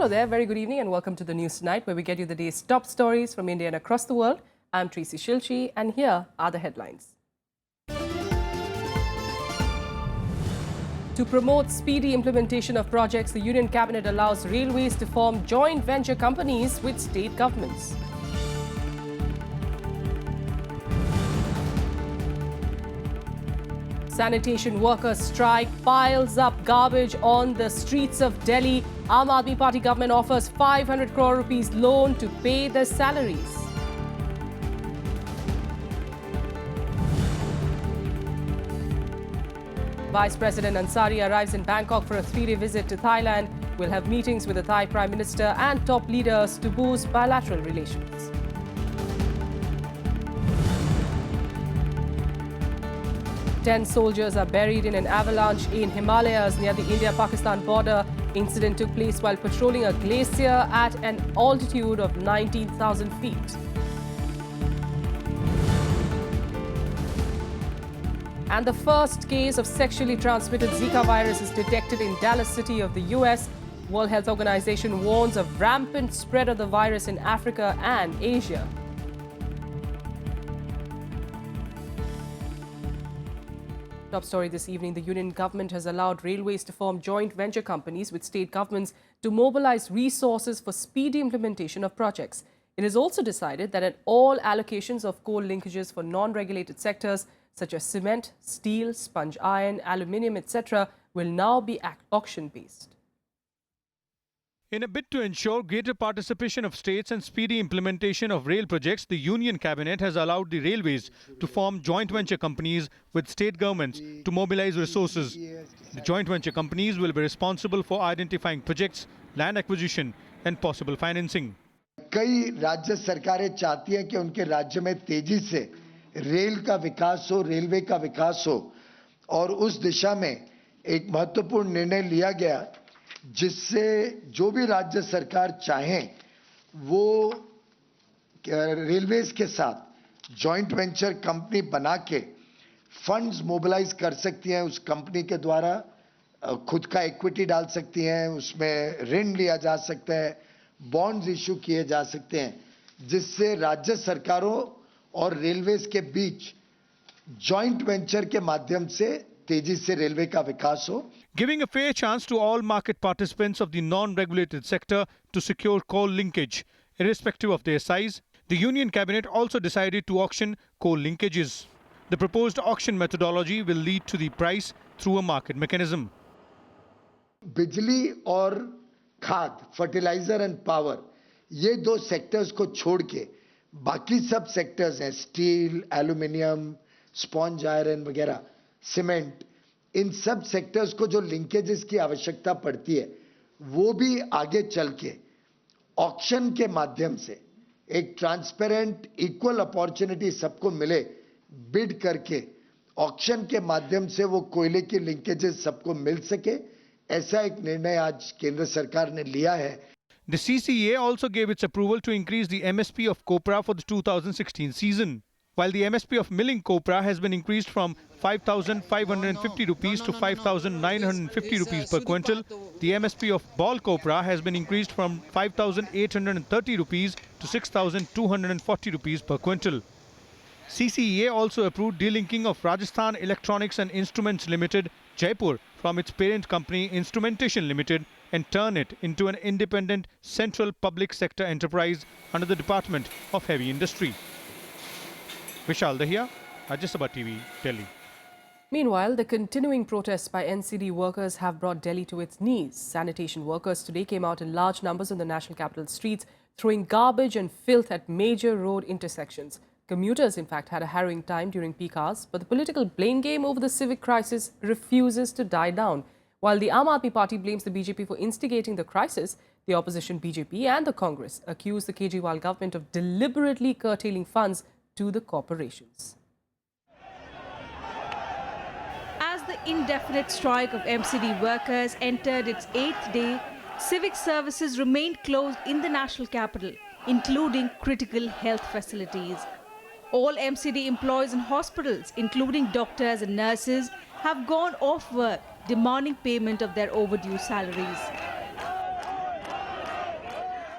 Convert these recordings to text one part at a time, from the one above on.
Hello there, very good evening and welcome to the News Tonight, where we get you the day's top stories from India and across the world. I'm Tracy Shilchi and here are the headlines. To promote speedy implementation of projects, the Union Cabinet allows railways to form joint venture companies with state governments. Sanitation workers strike, piles up garbage on the streets of Delhi. Aam Aadmi Party government offers 500 crore rupees loan to pay their salaries. Vice President Ansari arrives in Bangkok for a 3-day visit to Thailand. Will have meetings with the Thai Prime Minister and top leaders to boost bilateral relations. Ten soldiers are buried in an avalanche in Himalayas near the India-Pakistan border. Incident took place while patrolling a glacier at an altitude of 19,000 feet. And the first case of sexually transmitted Zika virus is detected in Dallas City of the US. World Health Organization warns of rampant spread of the virus in Africa and Asia. Top story this evening, the Union government has allowed railways to form joint venture companies with state governments to mobilize resources for speedy implementation of projects. It has also decided that all allocations of coal linkages for non-regulated sectors such as cement, steel, sponge iron, aluminium, etc. will now be auction-based. In a bid to ensure greater participation of states and speedy implementation of rail projects, the Union Cabinet has allowed the railways to form joint venture companies with state governments to mobilize resources. The joint venture companies will be responsible for identifying projects, land acquisition and possible financing. कई राज्य सरकारें चाहती हैं कि उनके राज्य में तेजी से रेल का विकास हो, रेलवे का विकास हो, और उस दिशा में एक महत्वपूर्ण निर्णय लिया गया जिससे जो भी राज्य सरकार चाहे वो रेलवेज के साथ जॉइंट वेंचर कंपनी बना के फंड्स मोबिलाइज कर सकती हैं। उस कंपनी के द्वारा खुद का इक्विटी डाल सकती हैं, उसमें ऋण लिया जा सकता है, बॉन्ड्स इशू किए जा सकते हैं, जिससे राज्य सरकारों और रेलवेज के बीच जॉइंट वेंचर के माध्यम से तेजी से रेलवे का विकास हो. Giving a fair chance to all market participants of the non-regulated sector to secure coal linkage, irrespective of their size, the Union Cabinet also decided to auction coal linkages. The proposed auction methodology will lead to the price through a market mechanism. बिजली और खाद, fertiliser and power, ये दो sectors को छोड़ के बाकी सब सेक्टर्स हैं, स्टील, एल्यूमिनियम, स्पॉन्ज आयरन वगैरह, सीमेंट, इन सब सेक्टर्स को जो लिंकेजेस की आवश्यकता पड़ती है वो भी आगे चल के ऑक्शन के माध्यम से एक ट्रांसपेरेंट इक्वल अपॉर्चुनिटी सबको मिले, बिड करके ऑक्शन के माध्यम से वो कोयले की लिंकेजेस सबको मिल सके, ऐसा एक निर्णय आज केंद्र सरकार ने लिया है. The CCA also gave its approval to increase the MSP of copra for the 2016 season. While the MSP of milling copra has been increased from 5,550 rupees to 5,950 rupees per quintal, the MSP of ball copra has been increased from 5,830 rupees to 6,240 rupees per quintal. CCEA also approved delinking of Rajasthan Electronics and Instruments Limited, Jaipur, from its parent company Instrumentation Limited and turn it into an independent central public sector enterprise under the Department of Heavy Industry. Vishal Dahiya, Rajya Sabha TV, Delhi. Meanwhile, the continuing protests by NCD workers have brought Delhi to its knees. Sanitation workers today came out in large numbers on the national capital streets, throwing garbage and filth at major road intersections. Commuters, in fact, had a harrowing time during peak hours, but the political blame game over the civic crisis refuses to die down. While the Aam Aadmi Party blames the BJP for instigating the crisis, the opposition BJP and the Congress accuse the Kejriwal government of deliberately curtailing funds to the corporations. As the indefinite strike of MCD workers entered its 8th day, civic services remained closed in the national capital, including critical health facilities. All MCD employees in hospitals, including doctors and nurses, have gone off work, demanding payment of their overdue salaries.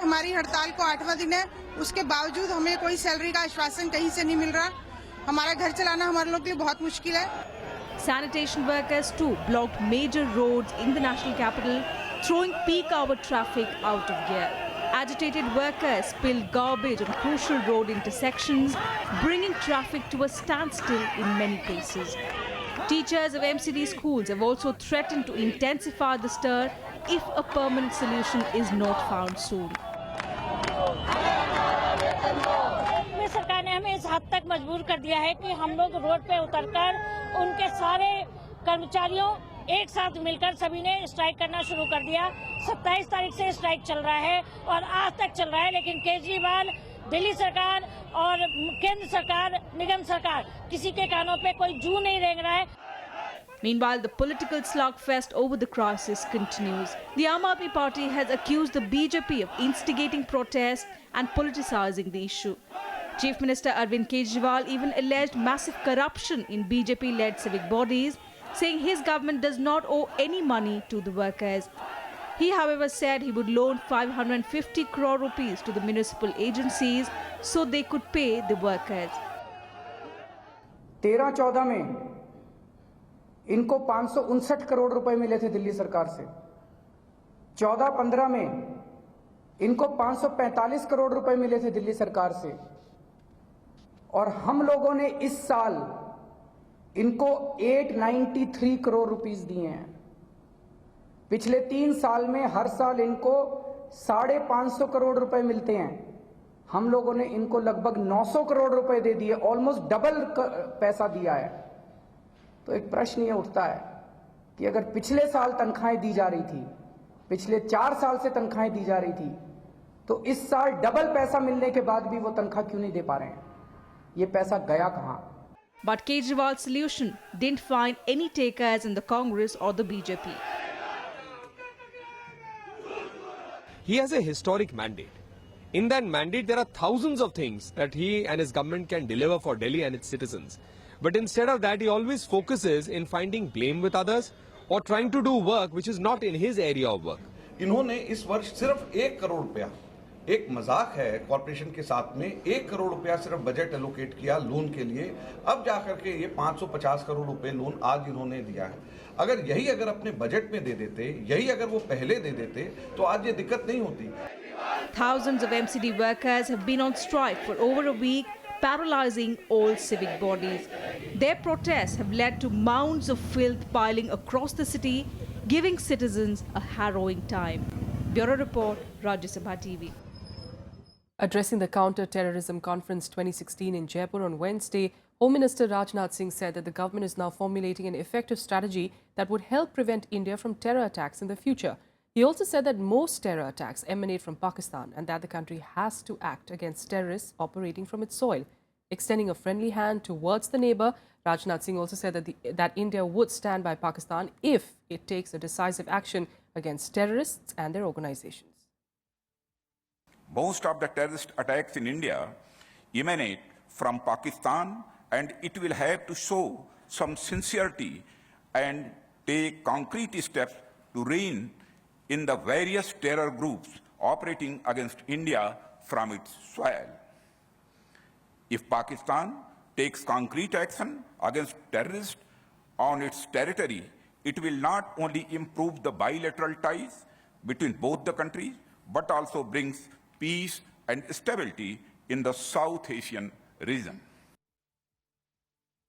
हमारी हड़ताल को 8वां दिन है, उसके बावजूद हमें कोई salary का आश्वासन कहीं से नहीं मिल रहा। हमारा घर चलाना हमारे लोगों के लिए बहुत मुश्किल है। Sanitation workers too blocked major roads in the national capital, throwing peak hour traffic out of gear. Agitated workers spilled garbage on crucial road intersections, bringing traffic to a standstill in many places. Teachers of MCD schools have also threatened to intensify the stir if a permanent solution is not found soon. सरकार ने हमें इस हद तक मजबूर कर दिया है कि हम लोग रोड पे उतरकर उनके सारे कर्मचारियों एक साथ मिलकर सभी ने स्ट्राइक करना शुरू कर दिया। 27 तारीख से स्ट्राइक चल रहा है और आज तक चल रहा है, लेकिन केजरीवाल, दिल्ली सरकार और केंद्र सरकार, निगम सरकार किसी के कानों पे कोई जू नहीं रेंग रहा है। Meanwhile, the political slugfest over the crisis continues. The Aam Aadmi Party has accused the BJP of instigating protests and politicizing the issue. Chief Minister Arvind Kejriwal even alleged massive corruption in BJP-led civic bodies, saying his government does not owe any money to the workers. He, however, said he would loan 550 crore rupees to the municipal agencies so they could pay the workers. 13-14 में इनको 559 करोड़ रुपए मिले थे दिल्ली सरकार से। 14-15 में इनको 545 करोड़ रुपए मिले थे दिल्ली सरकार से, और हम लोगों ने इस साल इनको 893 करोड़ रुपीस दिए हैं। पिछले 3 साल में हर साल इनको 550 करोड़ रुपए मिलते हैं। हम लोगों ने इनको लगभग 900 करोड़ रुपए दे दिए, ऑलमोस्ट डबल पैसा दिया है। तो एक प्रश्न ये उठता है कि अगर पिछले साल तनख्वाहें दी जा रही थी, पिछले 4 साल से तनख्वाहें दी जा रही थी, तो इस साल डबल पैसा मिलने के बाद भी वो तनख्वाह क्यों नहीं दे पा रहे हैं? ये पैसा गया कहां? But Kejriwal's solution didn't find any takers in the Congress or the BJP. He has a historic mandate. In that mandate, there are thousands of things that he and his government can deliver for Delhi and its citizens. But instead of that, he always focuses in finding blame with others or trying to do work which is not in his area of work. इन्होंने इस वर्ष सिर्फ 1 करोड़ रुपया, एक मजाक है corporation के साथ में, 1 करोड़ रुपया सिर्फ बजट एलोकेट किया लोन के लिए। अब जाकर के ये 550 करोड़ रुपए लोन आज इन्होंने दिया है। अगर यही अगर अपने बजट में दे देते, यही अगर वो पहले दे देते, तो आज ये दिक्कत नहीं होती। Thousands of MCD workers have been on strike for over a week, paralyzing all civic bodies. Their protests have led to mounds of filth piling across the city, giving citizens a harrowing time. Bureau Report, Rajya Sabha TV. Addressing the Counter-Terrorism Conference 2016 in Jaipur on Wednesday, Home Minister Rajnath Singh said that the government is now formulating an effective strategy that would help prevent India from terror attacks in the future. He also said that most terror attacks emanate from Pakistan and that the country has to act against terrorists operating from its soil. Extending a friendly hand towards the neighbor, Rajnath Singh also said that India would stand by Pakistan if it takes a decisive action against terrorists and their organizations. Most of the terrorist attacks in India emanate from Pakistan, and it will have to show some sincerity and take concrete steps to rein in the various terror groups operating against India from its soil. If Pakistan takes concrete action against terrorists on its territory, it will not only improve the bilateral ties between both the countries, but also brings peace and stability in the South Asian region.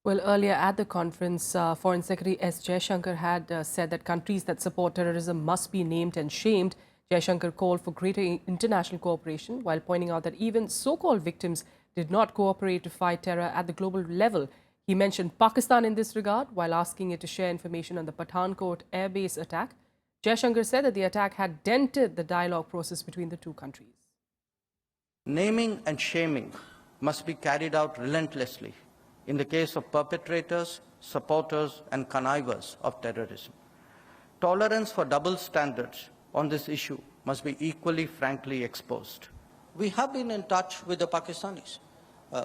Well, earlier at the conference, Foreign Secretary S. Jaishankar had said that countries that support terrorism must be named and shamed. Jaishankar called for greater international cooperation while pointing out that even so-called victims did not cooperate to fight terror at the global level. He mentioned Pakistan in this regard while asking it to share information on the Pathankot airbase attack. Jaishankar said that the attack had dented the dialogue process between the two countries. Naming and shaming must be carried out relentlessly in the case of perpetrators, supporters and connivers of terrorism. Tolerance for double standards on this issue must be equally frankly exposed. We have been in touch with the Pakistanis.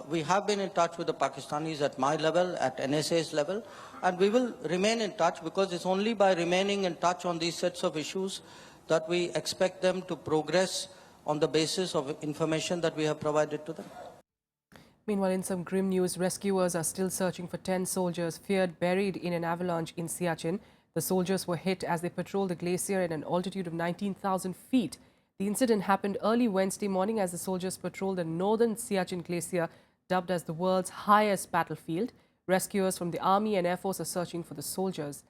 We have been in touch with the Pakistanis at my level, at NSA's level, and we will remain in touch because it's only by remaining in touch on these sets of issues that we expect them to progress on the basis of information that we have provided to them. Meanwhile, in some grim news, rescuers are still searching for 10 soldiers feared buried in an avalanche in Siachen. The soldiers were hit as they patrolled the glacier at an altitude of 19,000 feet. The incident happened early Wednesday morning as the soldiers patrolled the northern Siachen glacier, dubbed as the world's highest battlefield. Rescuers from the Army and Air Force are searching for the soldiers.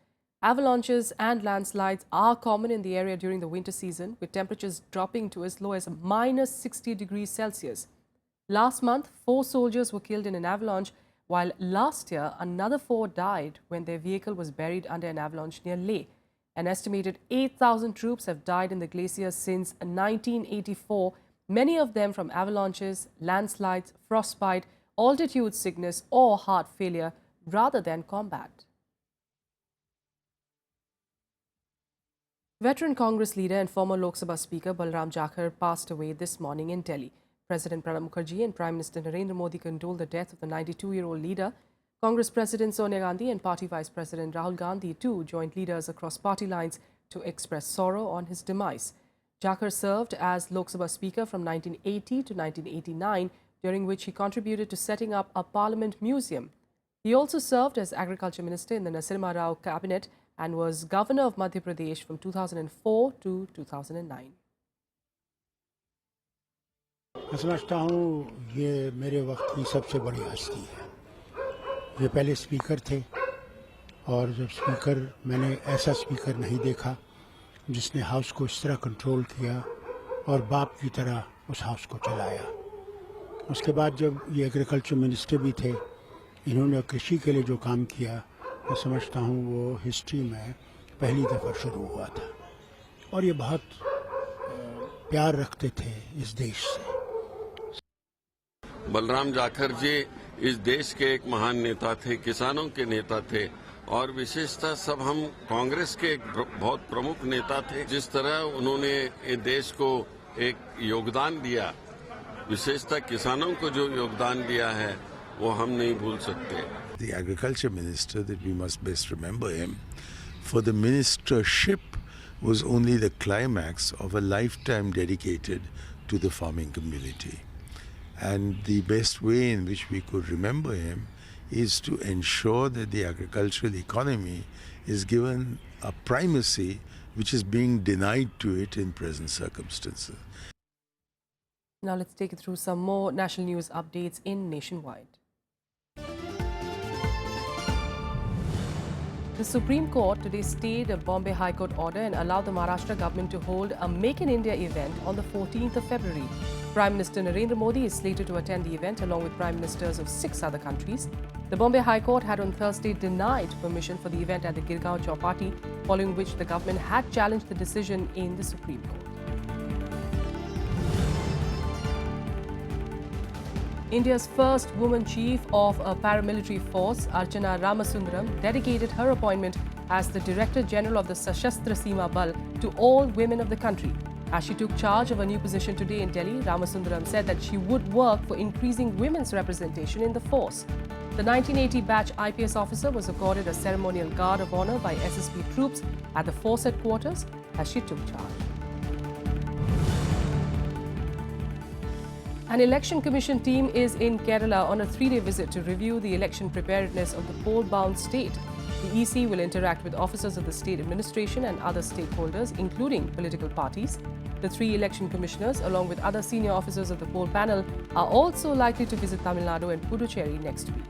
Avalanches and landslides are common in the area during the winter season, with temperatures dropping to as low as minus 60 degrees Celsius. Last month, 4 soldiers were killed in an avalanche, while last year another 4 died when their vehicle was buried under an avalanche near Leh. An estimated 8,000 troops have died in the glacier since 1984, many of them from avalanches, landslides, frostbite, altitude sickness or heart failure rather than combat. Veteran Congress leader and former Lok Sabha Speaker Balram Jakhar passed away this morning in Delhi. President Pranab Mukherjee and Prime Minister Narendra Modi condoled the death of the 92-year-old leader. Congress President Sonia Gandhi and Party Vice President Rahul Gandhi too joined leaders across party lines to express sorrow on his demise. Jakhar served as Lok Sabha Speaker from 1980 to 1989, during which he contributed to setting up a Parliament museum. He also served as Agriculture Minister in the Narasimha Rao cabinet and was Governor of Madhya Pradesh from 2004 to 2009. मैं समझता हूँ ये मेरे वक्त की सबसे बड़ी हस्ती है। ये पहले स्पीकर थे और जब स्पीकर मैंने ऐसा स्पीकर नहीं देखा जिसने हाउस को इस तरह कंट्रोल किया और बाप की तरह उस हाउस को चलाया। उसके बाद जब ये एग्रीकल्चर मिनिस्टर भी थे, इन्होंने कृषि के लिए जो काम किया, मैं समझता हूँ वो हिस्ट्री में पहली दफ़ा शुरू हुआ था और ये बहुत प्यार रखते थे इस देश से। बलराम जाखर जी इस देश के एक महान नेता थे, किसानों के नेता थे और विशेषतः सब हम कांग्रेस के एक बहुत प्रमुख नेता थे। जिस तरह उन्होंने देश को एक योगदान दिया, विशेषतः किसानों को जो योगदान दिया है वो हम नहीं भूल सकते। The agriculture minister that we must best remember him for the ministership was only the climax of a lifetime dedicated to the farming community. And the best way in which we could remember him is to ensure that the agricultural economy is given a primacy which is being denied to it in present circumstances. Now let's take you through some more national news updates in Nationwide. The Supreme Court today stayed a Bombay High Court order and allowed the Maharashtra government to hold a Make in India event on the 14th of February. Prime Minister Narendra Modi is slated to attend the event along with Prime Ministers of 6 other countries. The Bombay High Court had on Thursday denied permission for the event at the Girgaon Chowpatty, following which the government had challenged the decision in the Supreme Court. India's first woman chief of a paramilitary force, Archana Ramasundaram, dedicated her appointment as the Director General of the Sashastra Seema Bal to all women of the country. As she took charge of a new position today in Delhi, Ramasundaram said that she would work for increasing women's representation in the force. The 1980 batch IPS officer was accorded a ceremonial guard of honor by SSB troops at the force headquarters as she took charge. An election commission team is in Kerala on a 3-day visit to review the election preparedness of the poll-bound state. The EC will interact with officers of the state administration and other stakeholders, including political parties. The 3 election commissioners, along with other senior officers of the poll panel, are also likely to visit Tamil Nadu and Puducherry next week.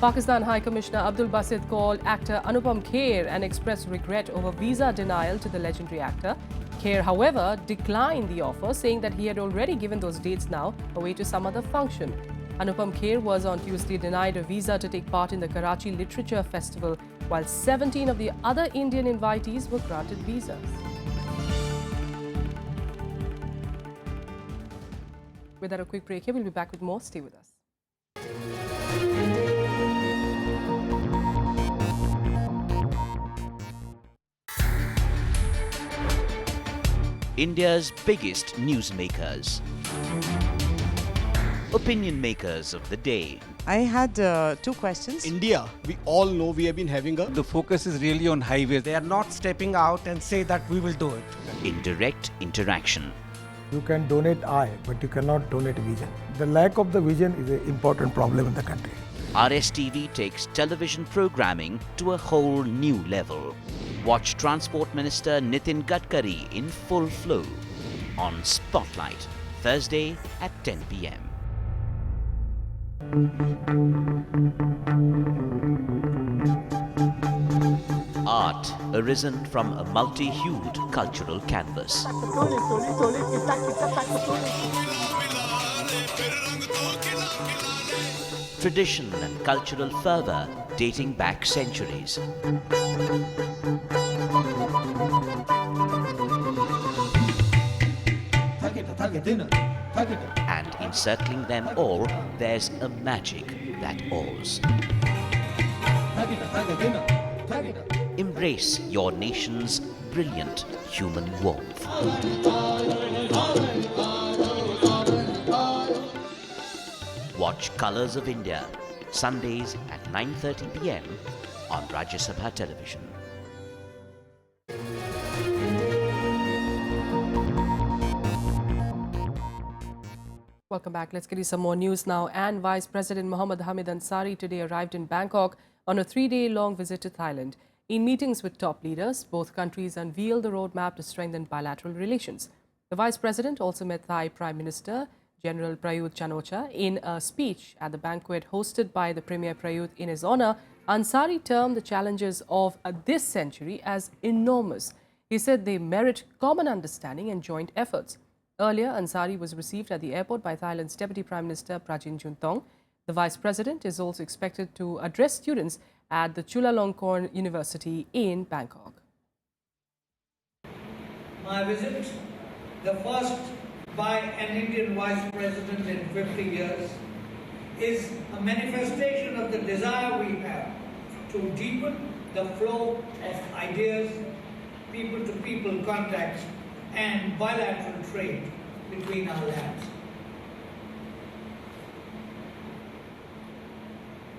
Pakistan High Commissioner Abdul Basit called actor Anupam Kher and expressed regret over visa denial to the legendary actor. Kher, however, declined the offer, saying that he had already given those dates now away to some other function. Anupam Kher was on Tuesday denied a visa to take part in the Karachi Literature Festival, while 17 of the other Indian invitees were granted visas. Without a quick break here, we'll be back with more. Stay with us. India's biggest newsmakers. Opinion makers of the day. I had two questions. India, we all know we have been having a... The focus is really on highways. They are not stepping out and say that we will do it. In direct interaction. You can donate eye, but you cannot donate vision. The lack of the vision is an important problem in the country. RSTV takes television programming to a whole new level. Watch Transport Minister Nitin Gadkari in full flow on Spotlight, Thursday at 10 p.m. Art arisen from a multi-hued cultural canvas. Tradition and cultural fervour dating back centuries. And encircling them all, there's a magic that awes. Embrace your nation's brilliant human warmth. Watch Colours of India, Sundays at 9:30 p.m. on Rajya Sabha television. Welcome back. Let's get you some more news now. And Vice President Mohammad Hamid Ansari today arrived in Bangkok on a 3-day-long visit to Thailand. In meetings with top leaders, both countries unveiled the roadmap to strengthen bilateral relations. The Vice President also met Thai Prime Minister General Prayut Chan-o-cha. In a speech at the banquet hosted by the Premier Prayut in his honour, Ansari termed the challenges of this century as enormous. He said they merit common understanding and joint efforts. Earlier, Ansari was received at the airport by Thailand's Deputy Prime Minister Prajin Juntong. The Vice President is also expected to address students at the Chulalongkorn University in Bangkok. My visit, the first by an Indian Vice President in 50 years, is a manifestation of the desire we have to deepen the flow of ideas, people-to-people contacts, and bilateral trade between our lands.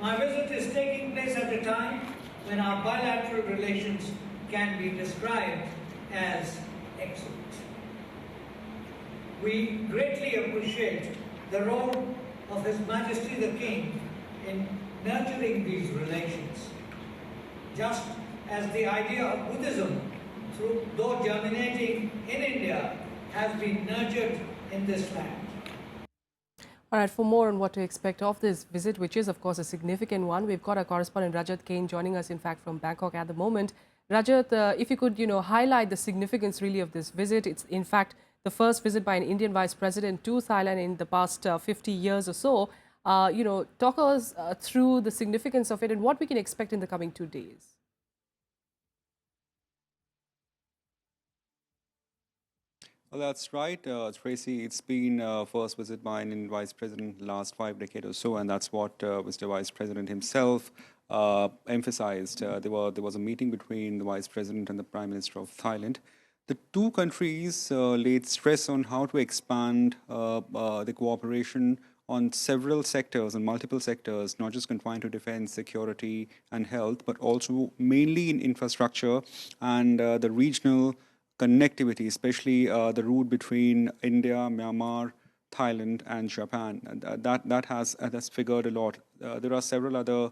My visit is taking place at a time when our bilateral relations can be described as excellent. We greatly appreciate the role of His Majesty the King in nurturing these relations, just as the idea of Buddhism, though germinating in India, has been nurtured in this land. All right, for more on what to expect of this visit, which is, of course, a significant one, we've got our correspondent Rajnath Kane joining us, in fact, from Bangkok at the moment. Rajnath, if you could, highlight the significance really of this visit. It's, in fact, the first visit by an Indian Vice President to Thailand in the past 50 years or so. Talk us through the significance of it and what we can expect in the coming 2 days. Well, that's right, Tracy. It's been first visit by an Indian Vice President last 5 decades or so, and that's what Mr. Vice President himself emphasized. There was a meeting between the Vice President and the Prime Minister of Thailand. The two countries laid stress on how to expand the cooperation on several sectors and multiple sectors, not just confined to defense, security, and health, but also mainly in infrastructure and the regional connectivity, especially the route between India, Myanmar, Thailand, and Japan. And that has figured a lot. There are several other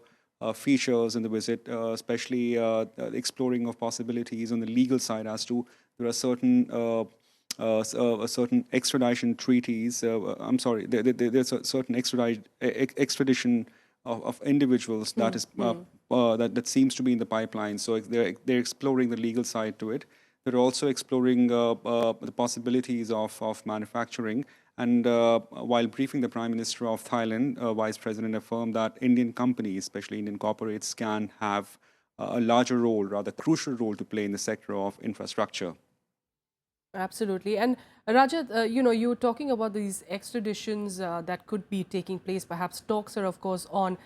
features in the visit, especially exploring of possibilities on the legal side as to there are certain extradition treaties. There's a certain extradition of individuals that is that seems to be in the pipeline. So they're exploring the legal side to it. They're also exploring the possibilities of manufacturing. And while briefing the Prime Minister of Thailand, Vice President affirmed that Indian companies, especially Indian corporates, can have a larger role, rather crucial role to play in the sector of infrastructure. Absolutely. And Rajat, you were talking about these extraditions that could be taking place. Perhaps talks are, of course, on.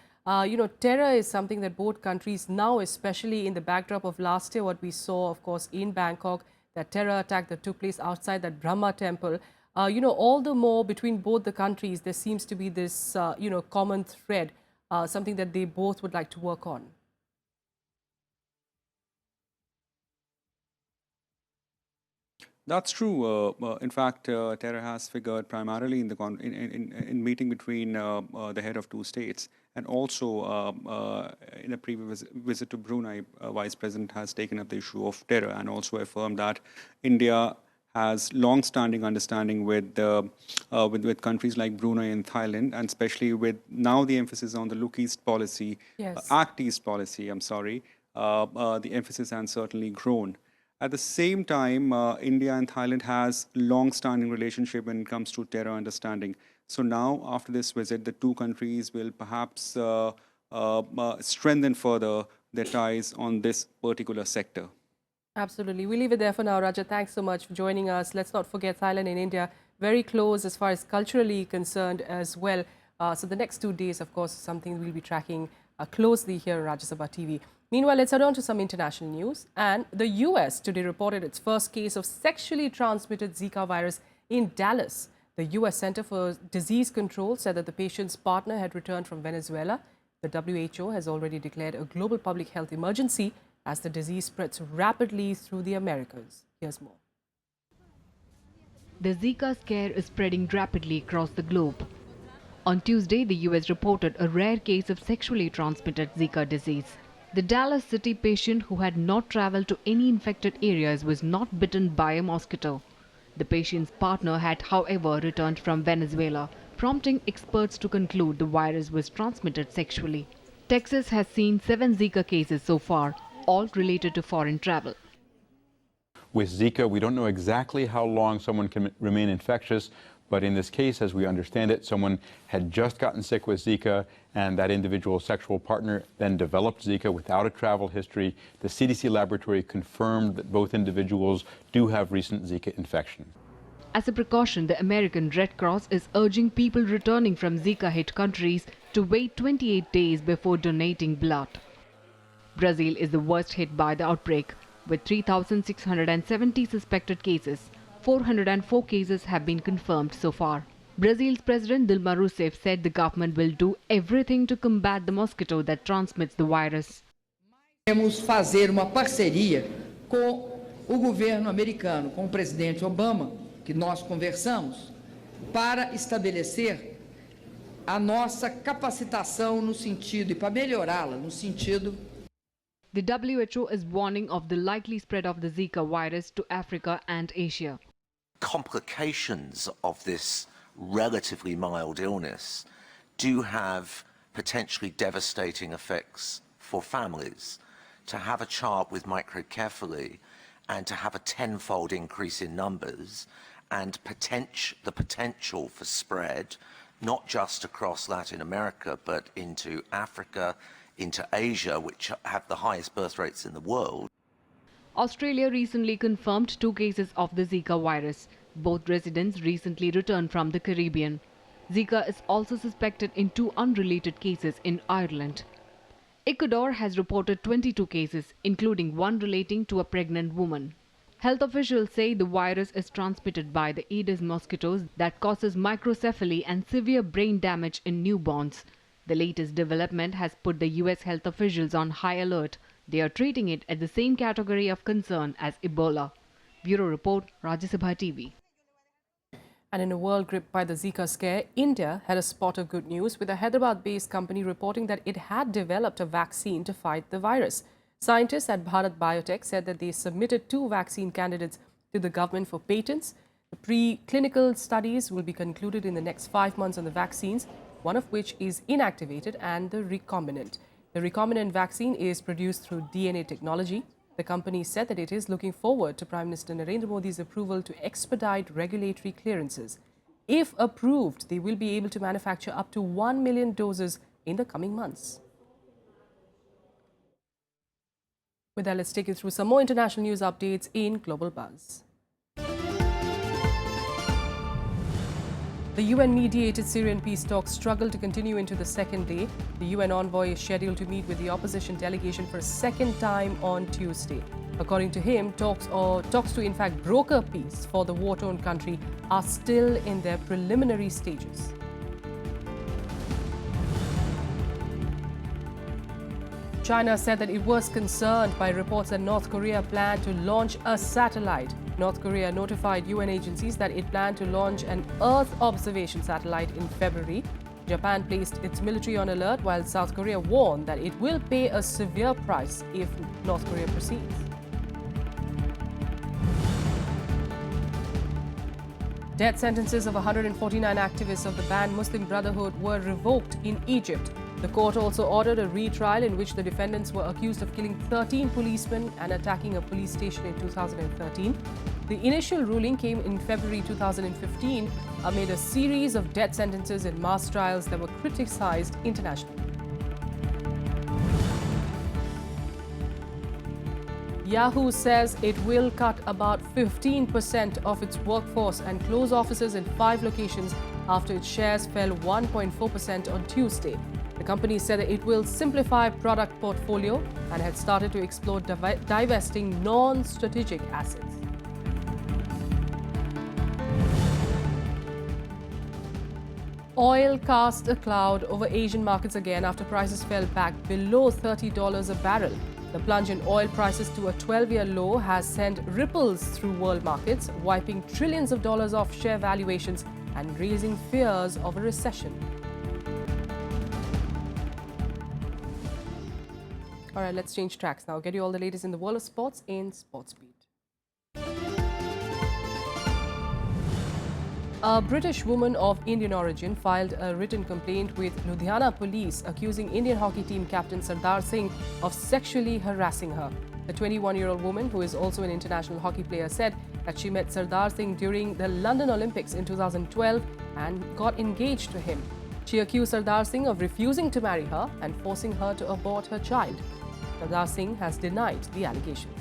Terror is something that both countries now, especially in the backdrop of last year, what we saw, of course, in Bangkok, that terror attack that took place outside that Brahma temple. All the more between both the countries, there seems to be this, common thread. something that they both would like to work on. That's true. In fact, terror has figured primarily in the in meeting between the head of two states, and also in a previous visit to Brunei, Vice President has taken up the issue of terror and also affirmed that India has long-standing understanding with countries like Brunei and Thailand, and especially with now the emphasis on the Look East policy, Act East policy. I'm sorry, the emphasis has certainly grown. At the same time, India and Thailand has long-standing relationship when it comes to terror understanding. So now, after this visit, the two countries will perhaps strengthen further their ties on this particular sector. Absolutely. We'll leave it there for now. Rajya, thanks so much for joining us. Let's not forget Thailand and India, very close as far as culturally concerned as well. So the next 2 days, of course, is something we'll be tracking closely here on Rajya Sabha TV. Meanwhile, let's head on to some international news. And the US today reported its first case of sexually transmitted Zika virus in Dallas. The US Center for Disease Control said that the patient's partner had returned from Venezuela. The WHO has already declared a global public health emergency as the disease spreads rapidly through the Americas. Here's more. The Zika scare is spreading rapidly across the globe. On Tuesday, the US reported a rare case of sexually transmitted Zika disease. The Dallas City patient who had not traveled to any infected areas was not bitten by a mosquito. The patient's partner had, however, returned from Venezuela, prompting experts to conclude the virus was transmitted sexually. Texas has seen 7 Zika cases so far, all related to foreign travel. With Zika, we don't know exactly how long someone can remain infectious, but in this case, as we understand it, someone had just gotten sick with Zika, and that individual's sexual partner then developed Zika without a travel history. The CDC laboratory confirmed that both individuals do have recent Zika infection. As a precaution, the American Red Cross is urging people returning from Zika-hit countries to wait 28 days before donating blood. Brazil is the worst hit by the outbreak, with 3,670 suspected cases. 404 cases have been confirmed so far. Brazil's President Dilma Rousseff said the government will do everything to combat the mosquito that transmits the virus. Queremos fazer uma parceria com o governo americano, com o presidente Obama, que nós conversamos, para estabelecer a nossa capacitação no sentido, e para melhorá-la, no sentido. The WHO is warning of the likely spread of the Zika virus to Africa and Asia. Complications of this relatively mild illness do have potentially devastating effects for families. To have a child with microcephaly and to have a 10-fold increase in numbers and the potential for spread, not just across Latin America, but into Africa, into Asia, which have the highest birth rates in the world. Australia recently confirmed 2 cases of the Zika virus. Both residents recently returned from the Caribbean. Zika is also suspected in 2 unrelated cases in Ireland. Ecuador has reported 22 cases, including 1 relating to a pregnant woman. Health officials say the virus is transmitted by the Aedes mosquitoes that causes microcephaly and severe brain damage in newborns. The latest development has put the US health officials on high alert. They are treating it at the same category of concern as Ebola. Bureau Report, Rajya Sabha TV. And in a world gripped by the Zika scare, India had a spot of good news with a Hyderabad-based company reporting that it had developed a vaccine to fight the virus. Scientists at Bharat Biotech said that they submitted 2 vaccine candidates to the government for patents. The preclinical studies will be concluded in the next 5 months on the vaccines, one of which is inactivated and the recombinant. The recombinant vaccine is produced through DNA technology. The company said that it is looking forward to Prime Minister Narendra Modi's approval to expedite regulatory clearances. If approved, they will be able to manufacture up to 1 million doses in the coming months. With that, let's take you through some more international news updates in Global Buzz. The UN-mediated Syrian peace talks struggle to continue into the second day. The UN envoy is scheduled to meet with the opposition delegation for a second time on Tuesday. According to him, talks to in fact broker peace for the war-torn country are still in their preliminary stages. China said that it was concerned by reports that North Korea planned to launch a satellite. North Korea notified UN agencies that it planned to launch an Earth observation satellite in February. Japan placed its military on alert, while South Korea warned that it will pay a severe price if North Korea proceeds. Death sentences of 149 activists of the banned Muslim Brotherhood were revoked in Egypt. The court also ordered a retrial in which the defendants were accused of killing 13 policemen and attacking a police station in 2013. The initial ruling came in February 2015 amid a series of death sentences in mass trials that were criticized internationally. Yahoo says it will cut about 15% of its workforce and close offices in 5 locations after its shares fell 1.4% on Tuesday. The company said that it will simplify product portfolio and had started to explore divesting non-strategic assets. Oil cast a cloud over Asian markets again after prices fell back below $30 a barrel. The plunge in oil prices to a 12-year low has sent ripples through world markets, wiping trillions of dollars off share valuations and raising fears of a recession. All right, let's change tracks now. Get you all the latest in the world of sports in Sports Beat. A British woman of Indian origin filed a written complaint with Ludhiana police accusing Indian hockey team captain Sardar Singh of sexually harassing her. The 21-year-old woman, who is also an international hockey player, said that she met Sardar Singh during the London Olympics in 2012 and got engaged to him. She accused Sardar Singh of refusing to marry her and forcing her to abort her child. Sardar Singh has denied the allegations.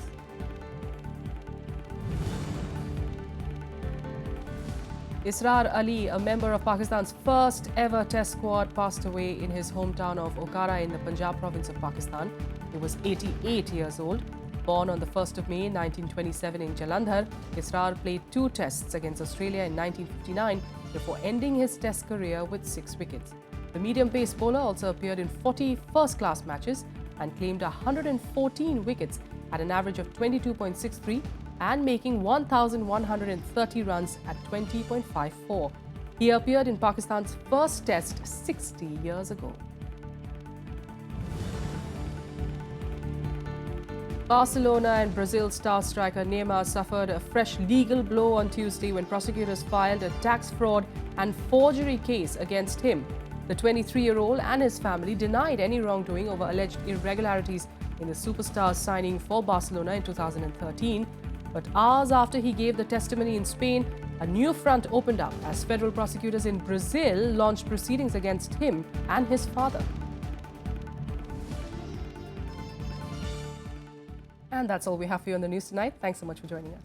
Israr Ali, a member of Pakistan's first ever test squad, passed away in his hometown of Okara in the Punjab province of Pakistan. He was 88 years old. Born on the 1st of May 1927 in Jalandhar, Israr played 2 tests against Australia in 1959 before ending his test career with 6 wickets. The medium-pace bowler also appeared in 40 first-class matches and claimed 114 wickets at an average of 22.63 and making 1,130 runs at 20.54. He appeared in Pakistan's first test 60 years ago. Barcelona and Brazil star striker Neymar suffered a fresh legal blow on Tuesday when prosecutors filed a tax fraud and forgery case against him. The 23-year-old and his family denied any wrongdoing over alleged irregularities in the superstar's signing for Barcelona in 2013. But hours after he gave the testimony in Spain, a new front opened up as federal prosecutors in Brazil launched proceedings against him and his father. And that's all we have for you on the news tonight. Thanks so much for joining us.